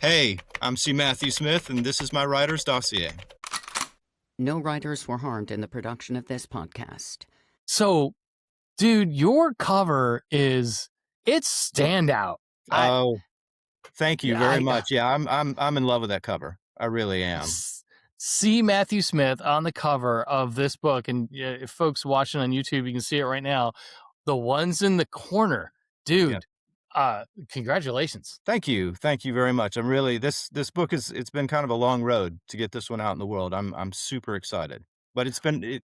Hey, I'm C. Matthew Smith, and this is my writer's dossier. No writers were harmed in the production of this podcast. So, dude, your cover it's standout. Oh, thank you very I much. Yeah, I'm in love with that cover. I really am. see Matthew Smith on the cover of this book, and if folks watching on YouTube, you can see it right now. The ones in the corner, dude. Congratulations. Thank you very much. I'm really this book it's been kind of a long road to get this one out in the world. I'm super excited, but it's a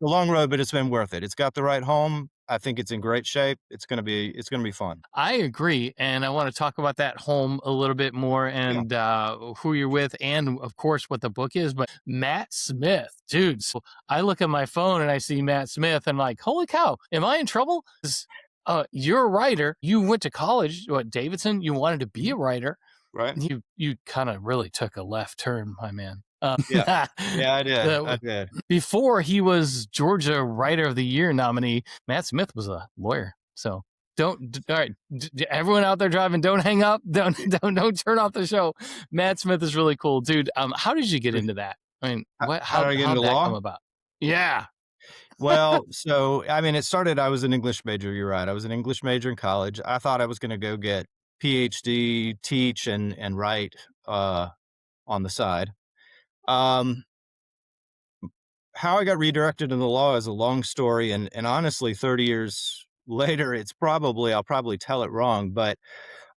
long road, but it's been worth it. It's got the right home. I think it's in great shape. It's gonna be fun. I agree, and I want to talk about that home a little bit more, and who you're with, and of course what the book is. But Matt Smith, dude, so I look at my phone and I see Matt Smith, and I'm like, holy cow, am I in trouble? You're a writer. You went to college, Davidson. You wanted to be a writer, Right? You kind of really took a left turn, my man. Yeah, I did. I did. Before he was Georgia Writer of the Year nominee, Matt Smith was a lawyer. So all right, everyone out there driving, don't hang up, don't turn off the show. Matt Smith is really cool, dude. How did you get into that? I mean, how did I get into that law? come about? Yeah. Well, so I mean, it started. I was an English major. You're right. I was an English major in college. I thought I was going to go get PhD, teach, and write on the side. How I got redirected into law is a long story, and honestly, 30 years later, I'll probably tell it wrong, but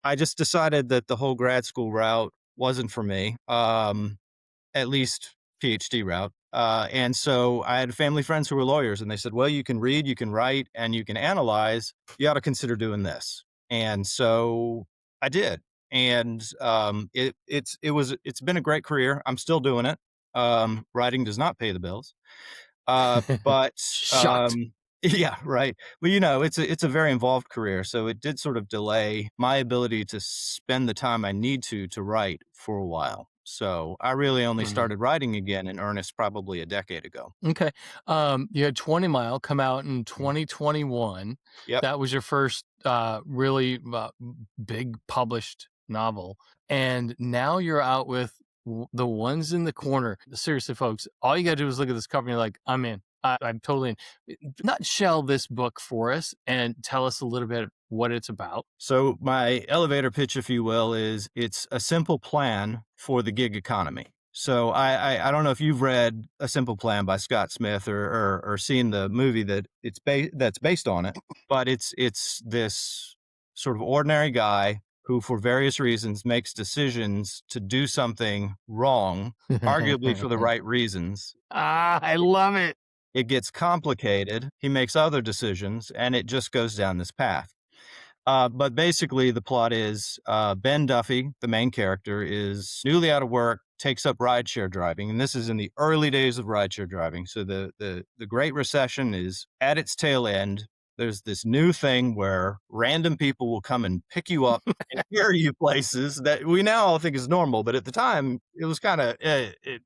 I just decided that the whole grad school route wasn't for me. At least PhD route. And so I had family friends who were lawyers, and they said, well, you can read, you can write, and you can analyze. You ought to consider doing this. And so I did. And it's been a great career. I'm still doing it. Writing does not pay the bills. But Shocked. yeah, right. Well, it's a very involved career, so it did sort of delay my ability to spend the time I need to write for a while. So I really only started writing again in earnest probably a decade ago. Okay. You had 20 Mile come out in 2021. Yep. That was your first really big published novel. And now you're out with The Ones in the Corner. Seriously, folks, all you got to do is look at this cover and you're like, I'm in. I'm totally in. Nutshell this book for us and tell us a little bit what it's about. So my elevator pitch, if you will, is it's a simple plan for the gig economy. So I don't know if you've read A Simple Plan by Scott Smith or seen the movie that's based on it, but it's this sort of ordinary guy who, for various reasons, makes decisions to do something wrong, arguably for the right reasons. I love it. It gets complicated. He makes other decisions, and it just goes down this path. But basically, the plot is Ben Duffy, the main character, is newly out of work, takes up rideshare driving, and this is in the early days of rideshare driving. So the Great Recession is at its tail end. There's this new thing where random people will come and pick you up and carry you places that we now all think is normal, but at the time it was kind of.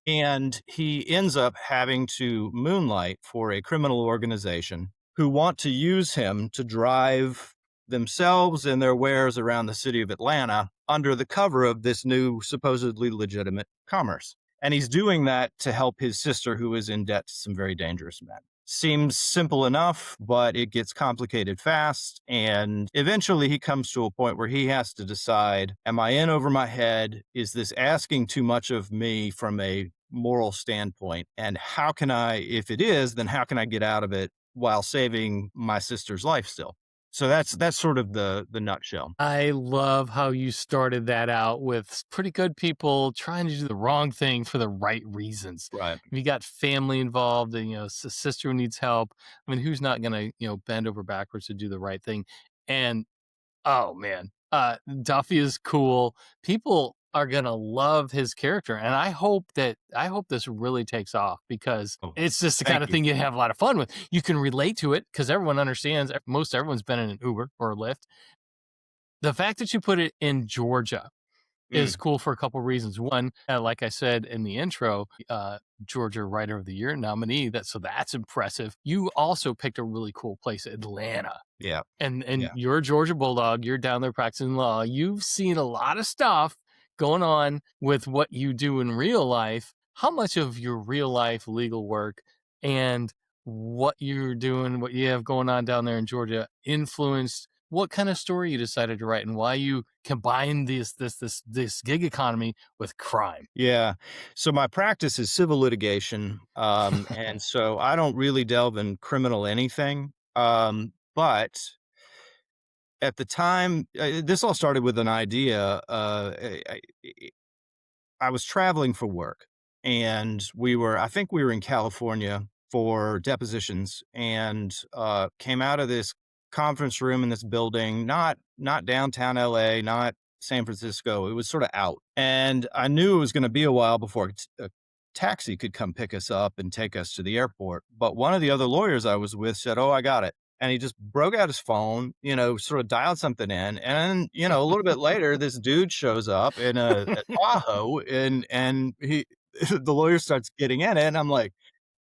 And he ends up having to moonlight for a criminal organization who want to use him to drive themselves and their wares around the city of Atlanta under the cover of this new supposedly legitimate commerce. And he's doing that to help his sister, who is in debt to some very dangerous men. Seems simple enough, but it gets complicated fast. And eventually he comes to a point where he has to decide, am I in over my head? Is this asking too much of me from a moral standpoint? And how can I, if it is, then how can I get out of it while saving my sister's life still? So that's sort of the nutshell. I love how you started that out with pretty good people trying to do the wrong thing for the right reasons. Right. You got family involved and, a sister who needs help. I mean, who's not going to, bend over backwards to do the right thing? And, oh man, Duffy is cool. People are going to love his character. And I hope this really takes off because it's just the kind of thing you have a lot of fun with. You can relate to it because everyone understands. Most everyone's been in an Uber or a Lyft. The fact that you put it in Georgia is cool for a couple of reasons. One, like I said in the intro, Georgia Writer of the Year nominee. That's impressive. You also picked a really cool place, Atlanta. Yeah. And you're a Georgia Bulldog. You're down there practicing law. You've seen a lot of stuff. going on with what you do in real life, how much of your real life legal work and what you're doing, what you have going on down there in Georgia influenced what kind of story you decided to write and why you combine this gig economy with crime? Yeah. So my practice is civil litigation, and so I don't really delve in criminal anything. But at the time, this all started with an idea. I was traveling for work, and I think we were in California for depositions, and came out of this conference room in this building, not downtown LA, not San Francisco. It was sort of out, and I knew it was going to be a while before a taxi could come pick us up and take us to the airport. But one of the other lawyers I was with said, "Oh, I got it." And he just broke out his phone, sort of dialed something in, and a little bit later, this dude shows up in a Tahoe, and he the lawyer starts getting in it, and I'm like,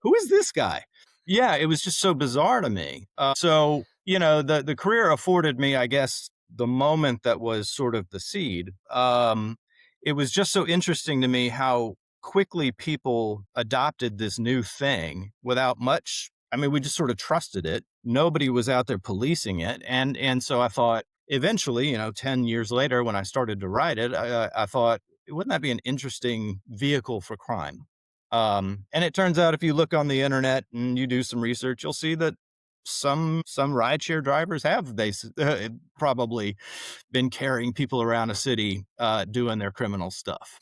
"Who is this guy?" Yeah, it was just so bizarre to me. So the career afforded me, I guess, the moment that was sort of the seed. It was just so interesting to me how quickly people adopted this new thing without much. I mean, we just sort of trusted it. Nobody was out there policing it, and so I thought eventually, 10 years later, when I started to write it, I thought, wouldn't that be an interesting vehicle for crime? And it turns out, if you look on the internet and you do some research, you'll see that some rideshare drivers have probably been carrying people around a city doing their criminal stuff.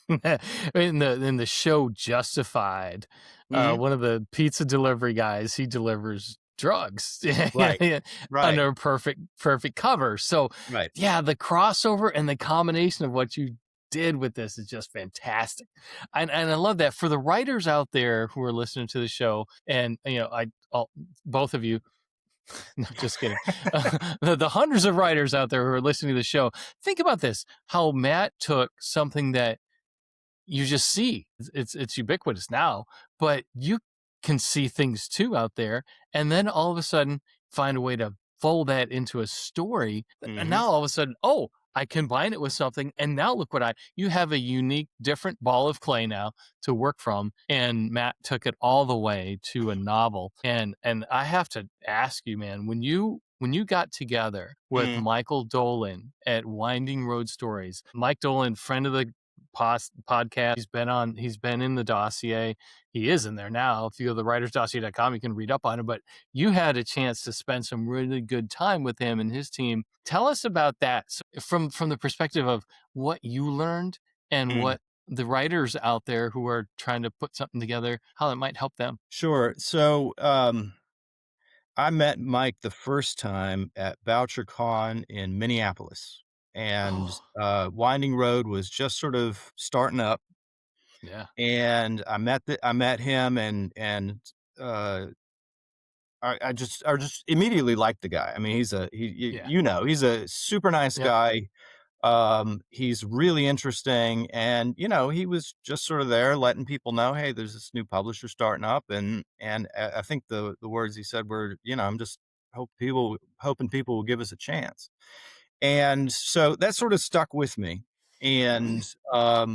In the show Justified, Hmm. one of the pizza delivery guys, he delivers drugs Right, right, under perfect cover. So right. yeah, the crossover and the combination of what you did with this is just fantastic. And I love that for the writers out there who are listening to the show, and both of you, no, just kidding. The hundreds of writers out there who are listening to the show, think about this: how Matt took something that you just see. It's ubiquitous now, but you can see things too out there, and then all of a sudden find a way to fold that into a story. And Hmm. now all of a sudden, oh, I combine it with something, and now look what you have a unique, different ball of clay now to work from. And Matt took it all the way to a novel. And I have to ask you, man, when you got together with Mm. Michael Dolan at Winding Road Stories, Mike Dolan, friend of the podcast. He's been in the dossier. He is in there now. If you go to the writersdossier.com, you can read up on it. But you had a chance to spend some really good time with him and his team. Tell us about that from the perspective of what you learned and Mm. what the writers out there who are trying to put something together, how it might help them. Sure. So I met Mike the first time at VoucherCon in Minneapolis, and Oh, Winding Road was just sort of starting up, yeah. and I met him, and uh, I just immediately liked the guy. I mean, Yeah. he's a super nice Yep. guy. He's really interesting, and he was just sort of there letting people know, hey, there's this new publisher starting up, and I think the words he said were, I'm just hoping people will give us a chance. And so that sort of stuck with me. And I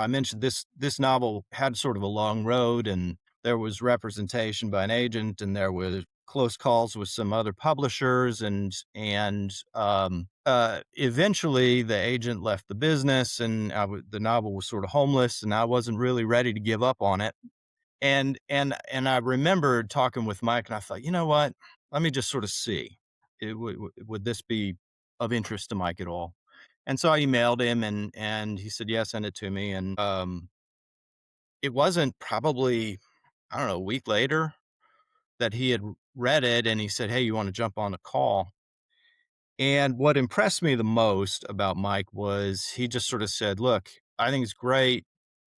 mentioned this novel had sort of a long road, and there was representation by an agent, and there were close calls with some other publishers, and eventually the agent left the business, and the novel was sort of homeless, and I wasn't really ready to give up on it. And I remembered talking with Mike, and I thought, you know what? Let me just sort of see. Would this be of interest to Mike at all? And so I emailed him, and he said, "Yeah, send it to me." And it wasn't probably, I don't know, a week later that he had read it, and he said, "Hey, you want to jump on a call?" And what impressed me the most about Mike was he just sort of said, "Look, I think it's great.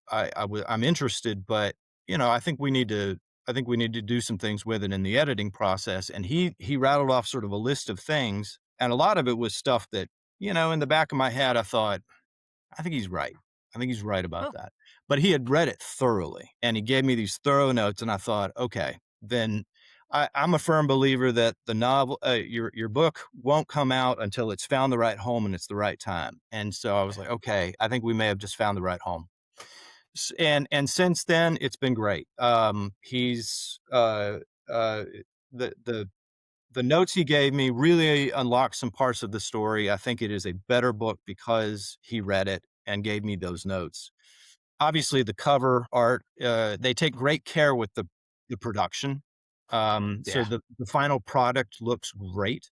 I'm interested, but I think we need to do some things with it in the editing process." And he rattled off sort of a list of things, and a lot of it was stuff that, in the back of my head, I thought, I think he's right. I think he's right about Oh, that. But he had read it thoroughly, and he gave me these thorough notes, and I thought, okay, then I'm a firm believer that the novel, your book won't come out until it's found the right home and it's the right time. And so I was like, okay, I think we may have just found the right home. And since then, it's been great. He's uh, the the the notes he gave me really unlocked some parts of the story. I think it is a better book because he read it and gave me those notes. Obviously, the cover art, they take great care with the production. So Yeah. the final product looks great.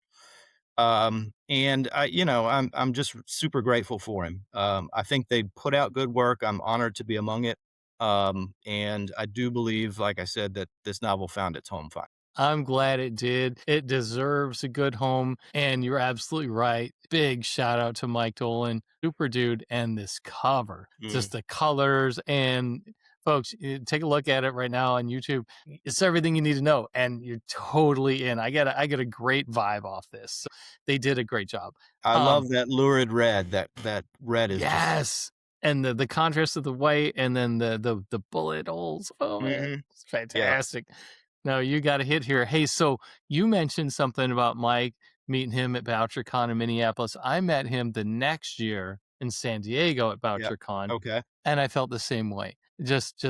And I'm just super grateful for him. I think they put out good work. I'm honored to be among it. And I do believe, like I said, that this novel found its home fine. I'm glad it did. It deserves a good home. And you're absolutely right. Big shout out to Mike Dolan, super dude, and this cover. Mm. Just the colors. And folks, take a look at it right now on YouTube. It's everything you need to know. And you're totally in. I get a great vibe off this. So they did a great job. I Um, love that lurid red. That red is just. yes. And the contrast of the white and then the bullet holes. Oh man, Mhm. it's Yeah, fantastic. No, you got a hit here. Hey, so you mentioned something about Mike meeting him at BoucherCon in Minneapolis. I met him the next year in San Diego at yeah. BoucherCon, Okay. and I felt the same way. Just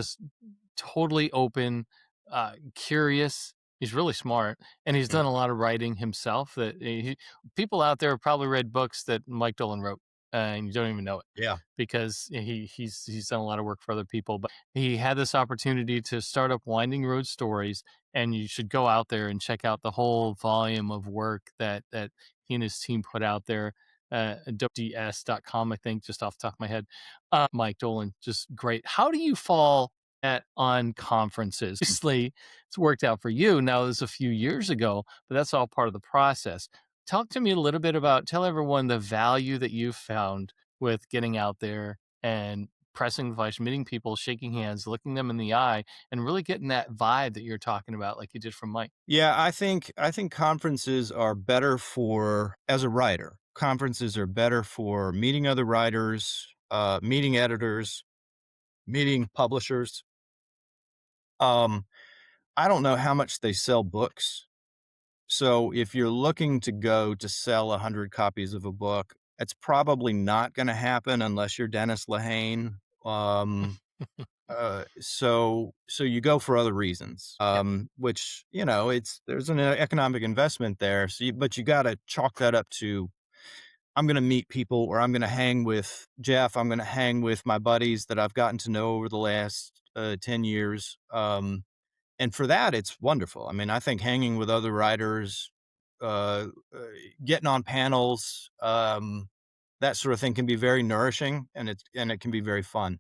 totally open, curious. He's really smart, and he's Mm. done a lot of writing himself. That people out there have probably read books that Mike Dolan wrote, and you don't even know it Yeah. because he's done a lot of work for other people. But he had this opportunity to start up Winding Road Stories, and you should go out there and check out the whole volume of work that he and his team put out there. ds.com, I think, just off the top of my head. Mike Dolan, just great. How do you fall at on conferences? Obviously, it's worked out for you. Now, this was a few years ago, but that's all part of the process. Talk to me a little bit about, tell everyone the value that you found with getting out there and pressing the flesh, meeting people, shaking hands, looking them in the eye, and really getting that vibe that you're talking about, like you did from Mike. Yeah, I think conferences are better for as a writer. Conferences are better for meeting other writers, meeting editors, meeting publishers. Um, I don't know how much they sell books. So if you're looking to go to sell 100 copies of a book, it's probably not going to happen unless you're Dennis Lehane. Um, so you go for other reasons, Yep. which there's an economic investment there. But you got to chalk that up to I'm going to meet people, or I'm going to hang with Jeff. I'm going to hang with my buddies that I've gotten to know over the last 10 years. And for that, it's wonderful. I mean, I think hanging with other writers, uh, uh, getting on panels, that sort of thing can be very nourishing, and it can be very fun.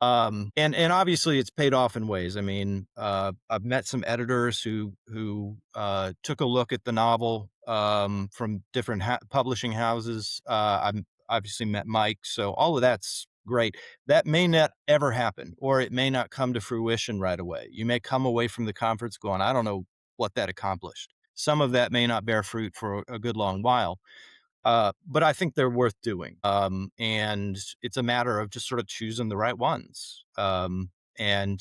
And obviously it's paid off in ways. I mean, I've met some editors who took a look at the novel from different publishing houses. I've obviously met Mike, so all of that's great. That may not ever happen, or it may not come to fruition right away. You may come away from the conference going, I don't know what that accomplished. Some of that may not bear fruit for a good long while. But I think they're worth doing. And it's a matter of just sort of choosing the right ones. And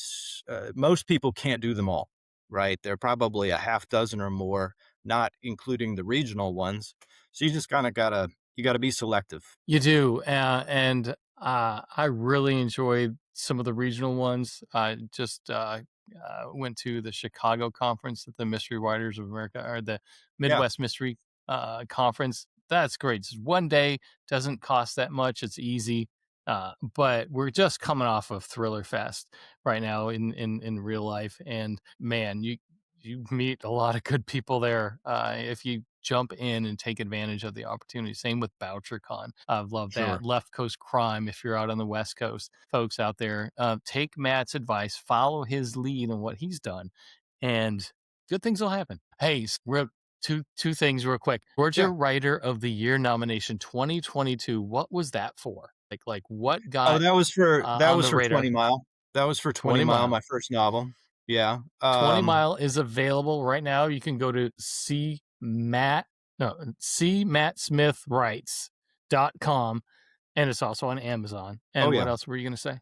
most people can't do them all, right? There are probably a half dozen or more, not including the regional ones. So you just kind of you gotta be selective. You do, I really enjoyed some of the regional ones. I just went to the Chicago conference at the Mystery Writers of America, or the Yeah, Midwest Mystery Conference. That's great. Just one day, doesn't cost that much. It's easy. But we're just coming off of Thriller Fest right now in real life, and man, you meet a lot of good people there if you jump in and take advantage of the opportunity. Same with BoucherCon. I've loved that. sure. Left Coast Crime, if you're out on the West Coast, folks out there, take Matt's advice, follow his lead on what he's done, and good things will happen. Hey, real two things real quick. Georgia Yeah. Writer of the Year nomination 2022. What was that for? Like what Oh, got that on was the for radar? 20 Mile. That was for 20 20 Mile, Mile. my first novel. Yeah. 20 Mile is available right now. You can go to see Matt Smith writes.com, and it's also on Amazon. Oh And yeah. what else were you going to say?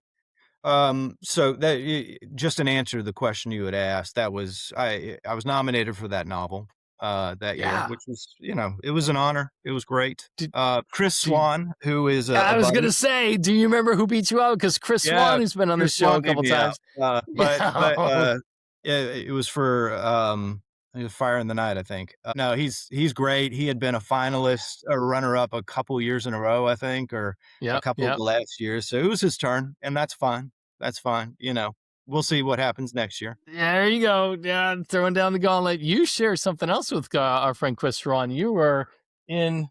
So that just an answer to the question you had asked. That was I was nominated for that novel that year, Yeah. which was it was an honor. It was great. Did, Chris do you- Swan, who is I a was buddy. gonna say, do you remember who beat you out? Because Chris Yeah, Swan, who's been on the Chris show Swan a beat couple me out. times. Yeah. It was for it was Fire in the Night, I think. No, he's great. He had been a finalist or runner up a couple years in a row, I think, or a Yep. couple of Yep. the last years. So it was his turn, and that's fine. That's fine. We'll see what happens next year. There you go. Yeah, throwing down the gauntlet. You share something else with our friend Chris Swan. You were in,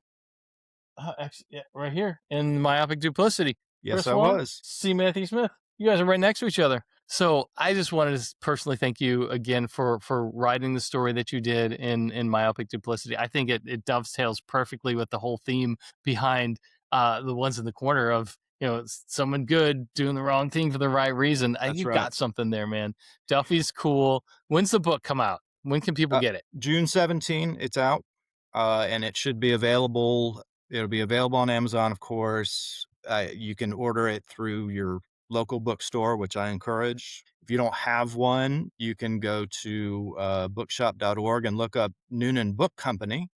actually, yeah, right here in Myopic Duplicity. Yes, Chris I Swan, was. C. Matthew Smith. You guys are right next to each other. So I just wanted to personally thank you again for writing the story that you did in Myopic Duplicity. I think it dovetails perfectly with the whole theme behind the ones in the corner of someone good doing the wrong thing for the right reason. That's You've right. got something there, man. Duffy's cool. When's the book come out? When can people get it? June 17, it's out, and it should be available. It'll be available on Amazon, of course. You can order it through your local bookstore, which I encourage. If you don't have one, you can go to bookshop.org and look up Noonan Book Company,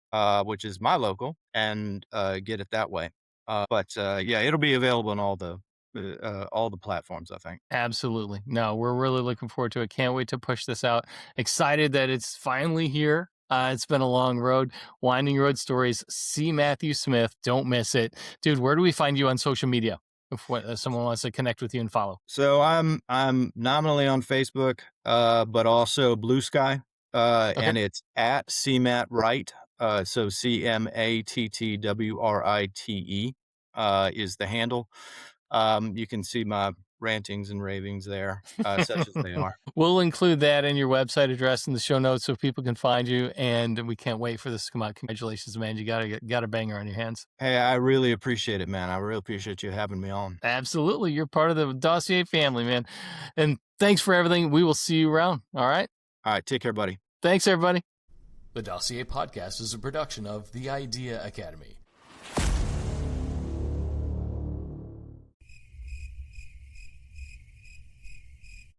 which is my local, and get it that way. Yeah, it'll be available on all the platforms, I think. Absolutely. No, we're really looking forward to it. Can't wait to push this out. Excited that it's finally here. It's been a long road. Winding Road Stories. C. Matthew Smith. Don't miss it. Dude, where do we find you on social media if someone wants to connect with you and follow? So I'm nominally on Facebook, but also Blue Sky, and it's at CMAT Wright. So CMATTWRITE is the handle. You can see my rantings and ravings there, such as they are. We'll include that in your website address in the show notes so people can find you. And we can't wait for this to come out. Congratulations, man. You got a banger on your hands. Hey, I really appreciate it, man. I really appreciate you having me on. Absolutely. You're part of the Dossier family, man. And thanks for everything. We will see you around. All right. All right, take care, buddy. Thanks, everybody. The Dossier Podcast is a production of The Idea Academy.